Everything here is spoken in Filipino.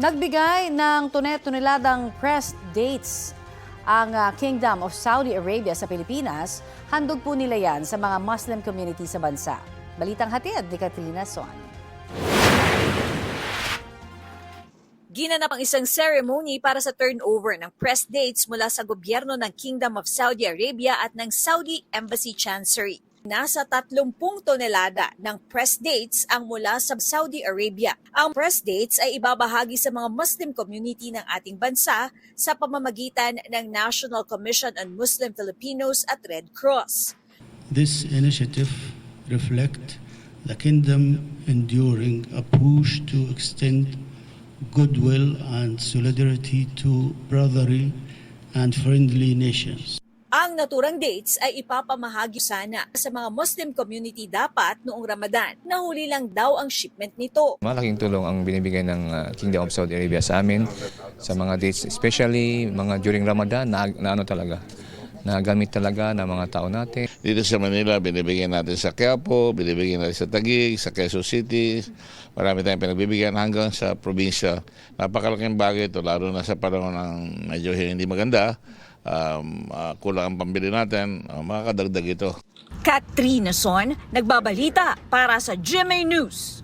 Nagbigay ng tuneladang press dates ang Kingdom of Saudi Arabia sa Pilipinas. Handog po nila yan sa mga Muslim community sa bansa. Balitang hatid ni Katrina Son. Ginanap ang isang ceremony para sa turnover ng press dates mula sa gobyerno ng Kingdom of Saudi Arabia at ng Saudi Embassy Chancery. Nasa 30 tonelada ng press dates ang mula sa Saudi Arabia. Ang press dates ay ibabahagi sa mga Muslim community ng ating bansa sa pamamagitan ng National Commission on Muslim Filipinos at Red Cross. This initiative reflects the kingdom enduring a push to extend goodwill and solidarity to brotherly and friendly nations. Ang naturang dates ay ipapamahagi sana sa mga Muslim community dapat noong Ramadan. Nahuli lang daw ang shipment nito. Malaking tulong ang binibigay ng Kingdom of Saudi Arabia sa amin sa mga dates, especially mga during Ramadan na ano talaga, nagamit talaga ng mga tao natin. Dito sa Manila, binibigyan natin sa Quiapo, binibigyan natin sa Taguig, sa Quezon City. Marami tayong pinagbibigyan hanggang sa probinsya. Napakalaking bagay ito, lalo na sa panahon ng medyo hindi maganda. Kulang ang pambili natin, makakadagdag ito. Katrina Son, nagbabalita para sa GMA News.